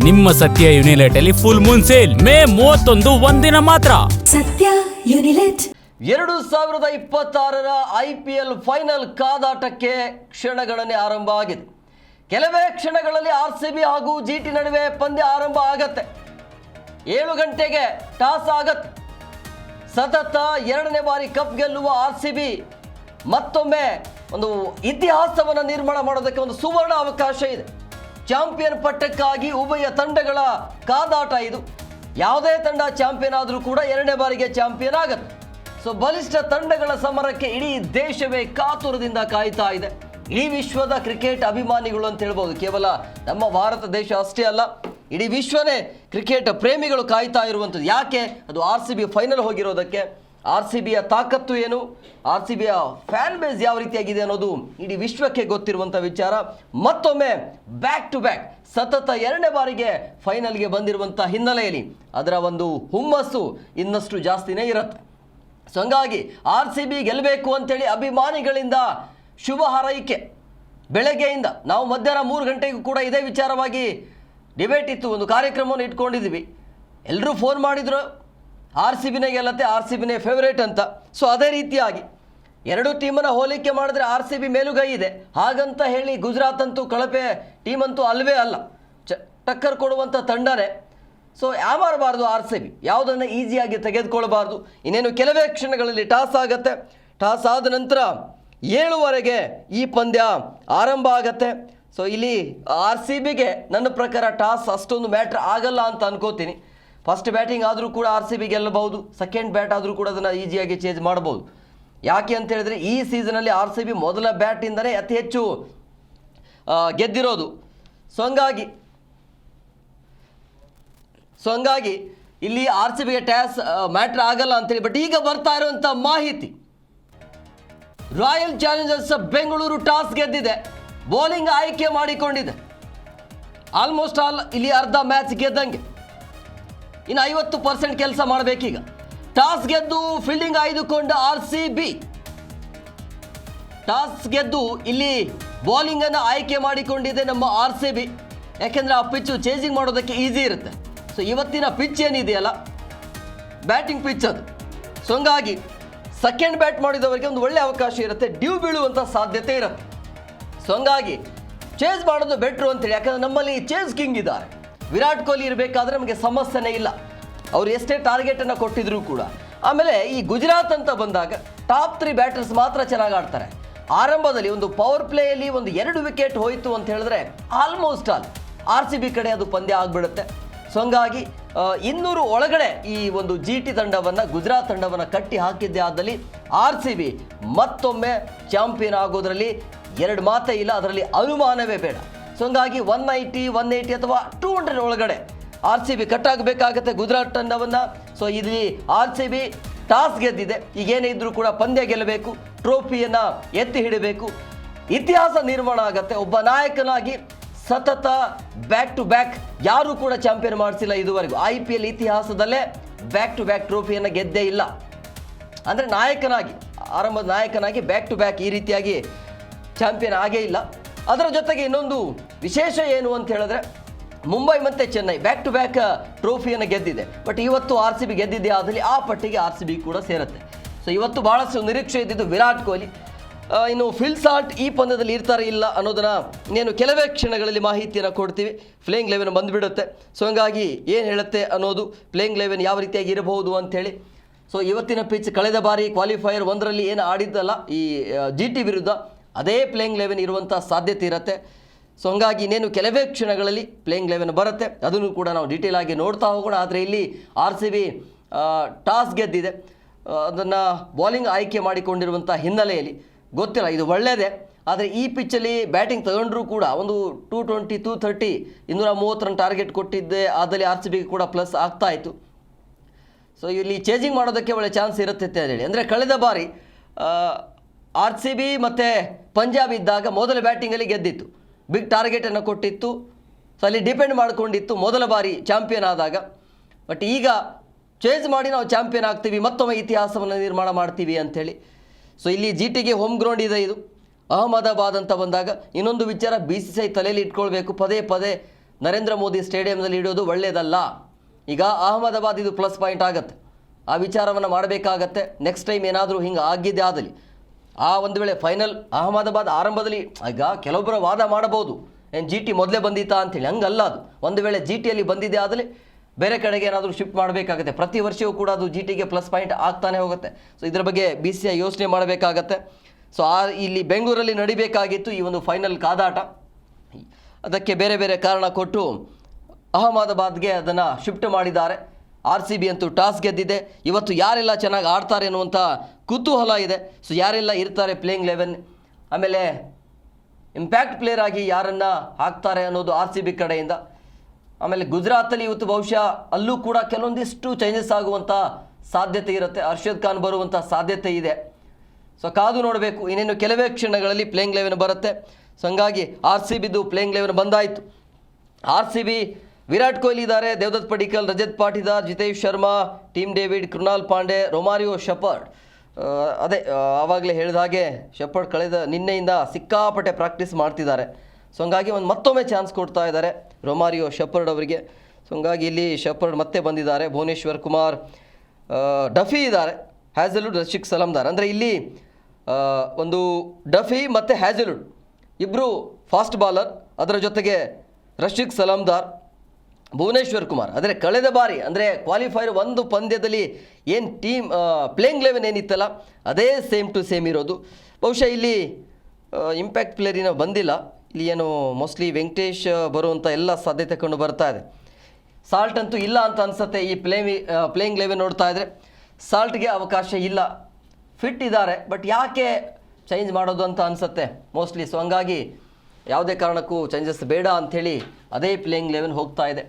ನಿಮ್ಮ ಸತ್ಯ ಯುನಿಲೆಟ್ ಅಲ್ಲಿ ಫುಲ್ ಮೂನ್ ಸೇಲ್ ಮೇ 31 ಒಂದಿನ ಮಾತ್ರ. ಸತ್ಯ ಯುನಿಲೆಟ್ 2026ರ IPL ಫೈನಲ್ ಕಾದಾಟಕ್ಕೆ ಕ್ಷಣಗಣನೆ ಆರಂಭ ಆಗಿದೆ. ಕೆಲವೇ ಕ್ಷಣಗಳಲ್ಲಿ RCB ಹಾಗೂ GT ನಡುವೆ ಪಂದ್ಯ ಆರಂಭ ಆಗತ್ತೆ. 7 ಗಂಟೆಗೆ ಟಾಸ್ ಆಗತ್ತೆ. ಸತತ 2ನೇ ಬಾರಿ ಕಪ್ ಗೆಲ್ಲುವ RCB ಮತ್ತೊಮ್ಮೆ ಒಂದು ಇತಿಹಾಸವನ್ನು ನಿರ್ಮಾಣ ಮಾಡೋದಕ್ಕೆ ಒಂದು ಸುವರ್ಣ ಅವಕಾಶ ಇದೆ. ಚಾಂಪಿಯನ್ ಪಟ್ಟಕ್ಕಾಗಿ ಉಭಯ ತಂಡಗಳ ಕಾದಾಟ ಇದು. ಯಾವುದೇ ತಂಡ ಚಾಂಪಿಯನ್ ಆದರೂ ಕೂಡ 2ನೇ ಬಾರಿಗೆ ಚಾಂಪಿಯನ್ ಆಗತ್ತೆ. ಸೊ ಬಲಿಷ್ಠ ತಂಡಗಳ ಸಮರಕ್ಕೆ ಇಡೀ ದೇಶವೇ ಕಾತುರದಿಂದ ಕಾಯ್ತಾ ಇದೆ. ಇಡೀ ವಿಶ್ವದ ಕ್ರಿಕೆಟ್ ಅಭಿಮಾನಿಗಳು ಅಂತ ಹೇಳ್ಬೋದು. ಕೇವಲ ನಮ್ಮ ಭಾರತ ದೇಶ ಅಷ್ಟೇ ಅಲ್ಲ, ಇಡೀ ವಿಶ್ವನೇ ಕ್ರಿಕೆಟ್ ಪ್ರೇಮಿಗಳು ಕಾಯ್ತಾ ಇರುವಂಥದ್ದು. ಯಾಕೆ? ಅದು RCB ಫೈನಲ್ ಹೋಗಿರೋದಕ್ಕೆ. RCBಯ ತಾಕತ್ತು ಏನು, RCBಯ ಫ್ಯಾನ್ ಬೇಸ್ ಯಾವ ರೀತಿಯಾಗಿದೆ ಅನ್ನೋದು ಇಡೀ ವಿಶ್ವಕ್ಕೆ ಗೊತ್ತಿರುವಂಥ ವಿಚಾರ. ಮತ್ತೊಮ್ಮೆ ಬ್ಯಾಕ್ ಟು ಬ್ಯಾಕ್ ಸತತ 2ನೇ ಬಾರಿಗೆ ಫೈನಲ್ಗೆ ಬಂದಿರುವಂಥ ಹಿನ್ನೆಲೆಯಲ್ಲಿ ಅದರ ಒಂದು ಹುಮ್ಮಸ್ಸು ಇನ್ನಷ್ಟು ಜಾಸ್ತಿನೇ ಇರುತ್ತೆ. ಸೊ ಹಂಗಾಗಿ RCB ಗೆಲ್ಲಬೇಕು ಅಂತೇಳಿ ಅಭಿಮಾನಿಗಳಿಂದ ಶುಭ ಹಾರೈಕೆ. ಬೆಳಗ್ಗೆಯಿಂದ ನಾವು ಮಧ್ಯಾಹ್ನ 3 ಗಂಟೆಗೂ ಕೂಡ ಇದೇ ವಿಚಾರವಾಗಿ ಡಿಬೇಟ್ ಇತ್ತು, ಒಂದು ಕಾರ್ಯಕ್ರಮವನ್ನು ಇಟ್ಕೊಂಡಿದ್ದೀವಿ. ಎಲ್ಲರೂ ಫೋನ್ ಮಾಡಿದ್ರು, RCBನೇ ಗೆಲ್ಲತ್ತೆ, RCBನೇ ಫೇವರೇಟ್ ಅಂತ. ಸೊ ಅದೇ ರೀತಿಯಾಗಿ ಎರಡು ಟೀಮನ್ನು ಹೋಲಿಕೆ ಮಾಡಿದ್ರೆ RCB ಮೇಲುಗೈ ಇದೆ. ಹಾಗಂತ ಹೇಳಿ ಗುಜರಾತ್ ಅಂತೂ ಕಳಪೆ ಟೀಮ್ ಅಂತೂ ಅಲ್ವೇ ಅಲ್ಲ, ಟಕ್ಕರ್ ಕೊಡುವಂಥ ತಂಡನೇ. ಸೊ ಯಾಮಾರಬಾರ್ದು RCB, ಯಾವುದನ್ನು ಈಸಿಯಾಗಿ ತೆಗೆದುಕೊಳ್ಬಾರ್ದು. ಇನ್ನೇನು ಕೆಲವೇ ಕ್ಷಣಗಳಲ್ಲಿ ಟಾಸ್ ಆಗುತ್ತೆ. ಟಾಸ್ ಆದ ನಂತರ 7ವರೆಗೆ ಈ ಪಂದ್ಯ ಆರಂಭ ಆಗತ್ತೆ. ಸೊ ಇಲ್ಲಿ RCBಗೆ ನನ್ನ ಪ್ರಕಾರ ಟಾಸ್ ಅಷ್ಟೊಂದು ಮ್ಯಾಟ್ರ್ ಆಗಲ್ಲ ಅಂತ ಅನ್ಕೋತೀನಿ. ಫಸ್ಟ್ ಬ್ಯಾಟಿಂಗ್ ಆದರೂ ಕೂಡ RCB ಗೆಲ್ಲಬಹುದು, ಸೆಕೆಂಡ್ ಬ್ಯಾಟ್ ಆದರೂ ಕೂಡ ಅದನ್ನು ಈಸಿಯಾಗಿ ಚೇಂಜ್ ಮಾಡ್ಬೋದು. ಯಾಕೆ ಅಂತ ಹೇಳಿದ್ರೆ ಈ ಸೀಸನಲ್ಲಿ RCB ಮೊದಲ ಬ್ಯಾಟಿಂದನೇ ಅತಿ ಹೆಚ್ಚು ಗೆದ್ದಿರೋದು. ಸೊ ಹಂಗಾಗಿ ಇಲ್ಲಿ RCBಗೆ ಟಾಸ್ ಮ್ಯಾಟ್ರ್ ಆಗಲ್ಲ ಅಂತೇಳಿ. ಬಟ್ ಈಗ ಬರ್ತಾ ಇರುವಂಥ ಮಾಹಿತಿ, ರಾಯಲ್ ಚಾಲೆಂಜರ್ಸ್ ಬೆಂಗಳೂರು ಟಾಸ್ ಗೆದ್ದಿದೆ, ಬೌಲಿಂಗ್ ಆಯ್ಕೆ ಮಾಡಿಕೊಂಡಿದೆ. ಆಲ್ಮೋಸ್ಟ್ ಆಲ್ ಇಲ್ಲಿ ಅರ್ಧ ಮ್ಯಾಚ್ ಗೆದ್ದಂಗೆ. ಇನ್ನು 50% ಕೆಲಸ ಮಾಡಬೇಕೀಗ. ಟಾಸ್ ಗೆದ್ದು ಫೀಲ್ಡಿಂಗ್ ಆಯ್ದುಕೊಂಡ RCB ಟಾಸ್ ಗೆದ್ದು ಇಲ್ಲಿ ಬೌಲಿಂಗನ್ನು ಆಯ್ಕೆ ಮಾಡಿಕೊಂಡಿದೆ ನಮ್ಮ RCB. ಯಾಕೆಂದರೆ ಆ ಪಿಚ್ಚು ಚೇಂಜಿಂಗ್ ಮಾಡೋದಕ್ಕೆ ಈಸಿ ಇರುತ್ತೆ. ಸೊ ಇವತ್ತಿನ ಪಿಚ್ ಏನಿದೆಯಲ್ಲ, ಬ್ಯಾಟಿಂಗ್ ಪಿಚ್ ಅದು. ಸೊ ಹಂಗಾಗಿ ಸೆಕೆಂಡ್ ಬ್ಯಾಟ್ ಮಾಡಿದವರಿಗೆ ಒಂದು ಒಳ್ಳೆ ಅವಕಾಶ ಇರುತ್ತೆ, ಡ್ಯೂ ಬೀಳುವಂಥ ಸಾಧ್ಯತೆ ಇರುತ್ತೆ. ಸೊ ಹಂಗಾಗಿ ಚೇಸ್ ಮಾಡೋದು ಬೆಟ್ರು ಅಂತೇಳಿ. ಯಾಕಂದರೆ ನಮ್ಮಲ್ಲಿ ಚೇಸ್ ಕಿಂಗ್ ಇದ್ದಾರೆ. ವಿರಾಟ್ ಕೊಹ್ಲಿ ಇರಬೇಕಾದ್ರೆ ನಮಗೆ ಸಮಸ್ಯೆನೇ ಇಲ್ಲ, ಅವರು ಎಷ್ಟೇ ಟಾರ್ಗೆಟನ್ನು ಕೊಟ್ಟಿದ್ರು ಕೂಡ. ಆಮೇಲೆ ಈ ಗುಜರಾತ್ ಅಂತ ಬಂದಾಗ ಟಾಪ್ 3 ಬ್ಯಾಟರ್ಸ್ ಮಾತ್ರ ಚೆನ್ನಾಗಿ ಆಡ್ತಾರೆ. ಆರಂಭದಲ್ಲಿ ಒಂದು ಪವರ್ ಪ್ಲೇಯಲ್ಲಿ ಒಂದು 2 ವಿಕೆಟ್ ಹೋಯಿತು ಅಂತ ಹೇಳಿದ್ರೆ ಆಲ್ಮೋಸ್ಟ್ ಆಲ್ RCB ಕಡೆ ಅದು ಪಂದ್ಯ ಆಗಿಬಿಡುತ್ತೆ. ಸೊ ಹಂಗಾಗಿ 200 ಒಳಗಡೆ ಈ ಒಂದು GT ತಂಡವನ್ನು, ಗುಜರಾತ್ ತಂಡವನ್ನು ಕಟ್ಟಿ ಹಾಕಿದ್ದೇ ಆದಲ್ಲಿ RCB ಮತ್ತೊಮ್ಮೆ ಚಾಂಪಿಯನ್ ಆಗೋದ್ರಲ್ಲಿ 2 ಮಾತೇ ಇಲ್ಲ, ಅದರಲ್ಲಿ ಅನುಮಾನವೇ ಬೇಡ. ಸೊ ಹಂಗಾಗಿ 190, 180 ಅಥವಾ 200 ಒಳಗಡೆ RCB ಕಟ್ಟಾಗಬೇಕಾಗತ್ತೆ ಗುಜರಾತ್ ತಂಡವನ್ನು. ಸೊ ಇಲ್ಲಿ RCB ಟಾಸ್ ಗೆದ್ದಿದೆ. ಈಗೇನೇ ಇದ್ರೂ ಕೂಡ ಪಂದ್ಯ ಗೆಲ್ಲಬೇಕು, ಟ್ರೋಫಿಯನ್ನು ಎತ್ತಿ ಹಿಡಬೇಕು, ಇತಿಹಾಸ ನಿರ್ಮಾಣ ಆಗತ್ತೆ. ಒಬ್ಬ ನಾಯಕನಾಗಿ ಸತತ ಬ್ಯಾಕ್ ಟು ಬ್ಯಾಕ್ ಯಾರೂ ಕೂಡ ಚಾಂಪಿಯನ್ ಮಾಡಿಸಿಲ್ಲ ಇದುವರೆಗೂ. IPL ಇತಿಹಾಸದಲ್ಲೇ ಬ್ಯಾಕ್ ಟು ಬ್ಯಾಕ್ ಟ್ರೋಫಿಯನ್ನು ಗೆದ್ದೇ ಇಲ್ಲ. ಅಂದರೆ ನಾಯಕನಾಗಿ, ಆರಂಭದ ನಾಯಕನಾಗಿ ಬ್ಯಾಕ್ ಟು ಬ್ಯಾಕ್ ಈ ರೀತಿಯಾಗಿ ಚಾಂಪಿಯನ್ ಆಗೇ ಇಲ್ಲ. ಅದರ ಜೊತೆಗೆ ಇನ್ನೊಂದು ವಿಶೇಷ ಏನು ಅಂತ ಹೇಳಿದ್ರೆ, ಮುಂಬೈ ಮತ್ತು ಚೆನ್ನೈ ಬ್ಯಾಕ್ ಟು ಬ್ಯಾಕ್ ಟ್ರೋಫಿಯನ್ನು ಗೆದ್ದಿದೆ. ಬಟ್ ಇವತ್ತು RCB ಗೆದ್ದಿದೆ ಆದಲ್ಲಿ ಆ ಪಟ್ಟಿಗೆ RCB ಕೂಡ ಸೇರುತ್ತೆ. ಸೊ ಇವತ್ತು ಬಹಳಷ್ಟು ನಿರೀಕ್ಷೆ ಇದ್ದಿದ್ದು ವಿರಾಟ್ ಕೊಹ್ಲಿ. ಇನ್ನು ಫಿಲ್ ಸಾಲ್ಟ್ ಈ ಪಂದ್ಯದಲ್ಲಿ ಇರ್ತಾರೆ ಇಲ್ಲ ಅನ್ನೋದನ್ನು ಇನ್ನೇನು ಕೆಲವೇ ಕ್ಷಣಗಳಲ್ಲಿ ಮಾಹಿತಿಯನ್ನು ಕೊಡ್ತೀವಿ. ಪ್ಲೇಯಿಂಗ್ 11 ಬಂದುಬಿಡುತ್ತೆ. ಸೊ ಹಂಗಾಗಿ ಏನು ಹೇಳುತ್ತೆ ಅನ್ನೋದು, ಪ್ಲೇಯಿಂಗ್ 11 ಯಾವ ರೀತಿಯಾಗಿ ಇರಬಹುದು ಅಂಥೇಳಿ. ಸೊ ಇವತ್ತಿನ ಪಿಚ್ ಕಳೆದ ಬಾರಿ ಕ್ವಾಲಿಫೈಯರ್ 1ರಲ್ಲಿ ಏನು ಆಡಿದ್ದಲ್ಲ ಈ GT ವಿರುದ್ಧ, ಅದೇ ಪ್ಲೇಯಿಂಗ್ 11 ಇರುವಂಥ ಸಾಧ್ಯತೆ ಇರುತ್ತೆ. ಸೊ ಹಂಗಾಗಿ ಇನ್ನೇನು ಕೆಲವೇ ಕ್ಷಣಗಳಲ್ಲಿ ಪ್ಲೇಯಿಂಗ್ 11 ಬರುತ್ತೆ. ಅದನ್ನು ಕೂಡ ನಾವು ಡೀಟೇಲ್ ಆಗಿ ನೋಡ್ತಾ ಹೋಗೋಣ. ಆದರೆ ಇಲ್ಲಿ RCB ಟಾಸ್ ಗೆದ್ದಿದೆ, ಅದನ್ನು ಬೌಲಿಂಗ್ ಆಯ್ಕೆ ಮಾಡಿಕೊಂಡಿರುವಂಥ ಹಿನ್ನೆಲೆಯಲ್ಲಿ ಗೊತ್ತಿಲ್ಲ, ಇದು ಒಳ್ಳೆಯದೇ. ಆದರೆ ಈ ಪಿಚ್ಚಲ್ಲಿ ಬ್ಯಾಟಿಂಗ್ ತಗೊಂಡ್ರೂ ಕೂಡ ಒಂದು 220, 230, 230 ರನ್ ಟಾರ್ಗೆಟ್ ಕೊಟ್ಟಿದ್ದೆ ಆದಲ್ಲಿ RCBಗೆ ಕೂಡ ಪ್ಲಸ್ ಆಗ್ತಾಯಿತ್ತು. ಸೊ ಇಲ್ಲಿ ಚೇಂಜಿಂಗ್ ಮಾಡೋದಕ್ಕೆ ಒಳ್ಳೆ ಚಾನ್ಸ್ ಇರುತ್ತೆ ಅಂತ ಹೇಳಿ. ಅಂದರೆ ಕಳೆದ ಬಾರಿ RCB ಮತ್ತು ಪಂಜಾಬ್ ಇದ್ದಾಗ ಮೊದಲ ಬ್ಯಾಟಿಂಗಲ್ಲಿ ಗೆದ್ದಿತ್ತು, ಬಿಗ್ ಟಾರ್ಗೆಟನ್ನು ಕೊಟ್ಟಿತ್ತು. ಸೊ ಅಲ್ಲಿ ಡಿಪೆಂಡ್ ಮಾಡಿಕೊಂಡಿತ್ತು ಮೊದಲ ಬಾರಿ ಚಾಂಪಿಯನ್ ಆದಾಗ. ಬಟ್ ಈಗ ಚೇಂಜ್ ಮಾಡಿ ನಾವು ಚಾಂಪಿಯನ್ ಆಗ್ತೀವಿ, ಮತ್ತೊಮ್ಮೆ ಇತಿಹಾಸವನ್ನು ನಿರ್ಮಾಣ ಮಾಡ್ತೀವಿ ಅಂಥೇಳಿ. ಸೊ ಇಲ್ಲಿ GTಗೆ ಹೋಮ್ ಗ್ರೌಂಡ್ ಇದೆ, ಇದು ಅಹಮದಾಬಾದ್ ಅಂತ ಬಂದಾಗ ಇನ್ನೊಂದು ವಿಚಾರ BCCI ತಲೆಯಲ್ಲಿ ಇಟ್ಕೊಳ್ಬೇಕು. ಪದೇ ಪದೇ ನರೇಂದ್ರ ಮೋದಿ ಸ್ಟೇಡಿಯಂನಲ್ಲಿ ಇಡೋದು ಒಳ್ಳೆಯದಲ್ಲ. ಈಗ ಅಹಮದಾಬಾದ್ ಇದು ಪ್ಲಸ್ ಪಾಯಿಂಟ್ ಆಗುತ್ತೆ, ಆ ವಿಚಾರವನ್ನು ಮಾಡಬೇಕಾಗತ್ತೆ. ನೆಕ್ಸ್ಟ್ ಟೈಮ್ ಏನಾದರೂ ಹಿಂಗೆ ಆಗಿದ್ದೇ ಆದಲ್ಲಿ ಒಂದು ವೇಳೆ ಫೈನಲ್ ಅಹಮದಾಬಾದ್ ಆರಂಭದಲ್ಲಿ ಈಗ ಕೆಲವೊಬ್ಬರ ವಾದ ಮಾಡಬಹುದು, ಏನು GT ಮೊದಲೇ ಬಂದಿತ್ತಾ ಅಂಥೇಳಿ. ಹಂಗಲ್ಲ, ಅದು ಒಂದು ವೇಳೆ GTಯಲ್ಲಿ ಬಂದಿದೆ ಆದರೆ ಬೇರೆ ಕಡೆಗೆ ಏನಾದರೂ ಶಿಫ್ಟ್ ಮಾಡಬೇಕಾಗತ್ತೆ. ಪ್ರತಿ ವರ್ಷವೂ ಕೂಡ ಅದು GTಗೆ ಪ್ಲಸ್ ಪಾಯಿಂಟ್ ಆಗ್ತಾನೆ ಹೋಗುತ್ತೆ. ಸೊ ಇದರ ಬಗ್ಗೆ BCCI ಯೋಚನೆ ಮಾಡಬೇಕಾಗತ್ತೆ. ಸೊ ಇಲ್ಲಿ ಬೆಂಗಳೂರಲ್ಲಿ ನಡಿಬೇಕಾಗಿತ್ತು ಈ ಒಂದು ಫೈನಲ್ ಕಾದಾಟ. ಅದಕ್ಕೆ ಬೇರೆ ಬೇರೆ ಕಾರಣ ಕೊಟ್ಟು ಅಹಮದಾಬಾದ್ಗೆ ಅದನ್ನು ಶಿಫ್ಟ್ ಮಾಡಿದ್ದಾರೆ. RCB ಅಂತೂ ಟಾಸ್ ಗೆದ್ದಿದೆ. ಇವತ್ತು ಯಾರೆಲ್ಲ ಚೆನ್ನಾಗಿ ಆಡ್ತಾರೆ ಅನ್ನುವಂಥ ಕುತೂಹಲ ಇದೆ. ಸೊ ಯಾರೆಲ್ಲ ಇರ್ತಾರೆ ಪ್ಲೇಯಿಂಗ್ 11, ಆಮೇಲೆ ಇಂಪ್ಯಾಕ್ಟ್ ಪ್ಲೇಯರ್ ಆಗಿ ಯಾರನ್ನು ಹಾಕ್ತಾರೆ ಅನ್ನೋದು RCB ಕಡೆಯಿಂದ. ಆಮೇಲೆ ಗುಜರಾತಲ್ಲಿ ಇವತ್ತು ಬಹುಶಃ ಅಲ್ಲೂ ಕೂಡ ಕೆಲವೊಂದಿಷ್ಟು ಚೇಂಜಸ್ ಆಗುವಂಥ ಸಾಧ್ಯತೆ ಇರುತ್ತೆ. ಅರ್ಷದ್ ಖಾನ್ ಬರುವಂಥ ಸಾಧ್ಯತೆ ಇದೆ. ಸೊ ಕಾದು ನೋಡಬೇಕು. ಇನ್ನೇನು ಕೆಲವೇ ಕ್ಷಣಗಳಲ್ಲಿ ಪ್ಲೇಯಿಂಗ್ 11 ಬರುತ್ತೆ. ಸೊ ಹಂಗಾಗಿ RCBದು ಪ್ಲೇಯಿಂಗ್ 11 ಬಂದಾಯಿತು. RCB ವಿರಾಟ್ ಕೊಹ್ಲಿ ಇದ್ದಾರೆ, Devdutt Padikkal, Rajat Patidar, Jitesh Sharma, Tim David, Krunal Pandya, Romario Shepherd. ಆವಾಗಲೇ ಹೇಳಿದ ಹಾಗೆ ಶೆಪರ್ಡ್ ಕಳೆದ ನಿನ್ನೆಯಿಂದ ಸಿಕ್ಕಾಪಟ್ಟೆ ಪ್ರಾಕ್ಟೀಸ್ ಮಾಡ್ತಿದ್ದಾರೆ. ಸೊ ಹಂಗಾಗಿ ಮತ್ತೊಮ್ಮೆ ಚಾನ್ಸ್ ಕೊಡ್ತಾ ಇದ್ದಾರೆ ರೊಮಾರಿಯೋ ಶೆಪರ್ಡ್ ಅವರಿಗೆ. ಸೊ ಹಂಗಾಗಿ ಇಲ್ಲಿ ಶೆಪರ್ಡ್ ಮತ್ತೆ ಬಂದಿದ್ದಾರೆ. ಭುವನೇಶ್ವರ್ ಕುಮಾರ್, ಡಫಿ ಇದ್ದಾರೆ, ಹ್ಯಾಜಲ್ವುಡ್, ರಶಿಕ್ ಸಲಾಮ್ದಾರ್. ಅಂದರೆ ಇಲ್ಲಿ ಒಂದು ಡಫಿ ಮತ್ತು ಹ್ಯಾಜಲ್ವುಡ್ ಇಬ್ಬರು ಫಾಸ್ಟ್ ಬಾಲರ್, ಅದರ ಜೊತೆಗೆ ರಶಿಕ್ ಸಲಾಮ್ದಾರ್, ಭುವನೇಶ್ವರ್ ಕುಮಾರ್. ಆದರೆ ಕಳೆದ ಬಾರಿ ಅಂದರೆ ಕ್ವಾಲಿಫೈರ್ ಒಂದು ಪಂದ್ಯದಲ್ಲಿ ಏನು ಟೀಮ್ ಪ್ಲೇಯಿಂಗ್ 11 ಏನಿತ್ತಲ್ಲ ಅದೇ ಸೇಮ್ ಟು ಸೇಮ್ ಇರೋದು. ಬಹುಶಃ ಇಲ್ಲಿ ಇಂಪ್ಯಾಕ್ಟ್ ಪ್ಲೇಯರಿನ ಬಂದಿಲ್ಲ. ಇಲ್ಲಿ ಏನು ಮೋಸ್ಟ್ಲಿ ವೆಂಕಟೇಶ್ ಬರುವಂಥ ಎಲ್ಲ ಸಾಧ್ಯತೆ ಕಂಡು ಬರ್ತಾ ಇದೆ. ಸಾಲ್ಟ್ ಅಂತೂ ಇಲ್ಲ ಅಂತ ಅನಿಸುತ್ತೆ. ಈ ಪ್ಲೇಯಿಂಗ್ 11 ನೋಡ್ತಾ ಇದ್ದರೆ ಸಾಲ್ಟ್ಗೆ ಅವಕಾಶ ಇಲ್ಲ. ಫಿಟ್ ಇದ್ದಾರೆ, ಬಟ್ ಯಾಕೆ ಚೇಂಜ್ ಮಾಡೋದು ಅಂತ ಅನಿಸುತ್ತೆ ಮೋಸ್ಟ್ಲಿ. ಸೊ ಹಂಗಾಗಿ ಯಾವುದೇ ಕಾರಣಕ್ಕೂ ಚೇಂಜಸ್ ಬೇಡ ಅಂಥೇಳಿ ಅದೇ ಪ್ಲೇಯಿಂಗ್ 11 ಹೋಗ್ತಾ ಇದೆ.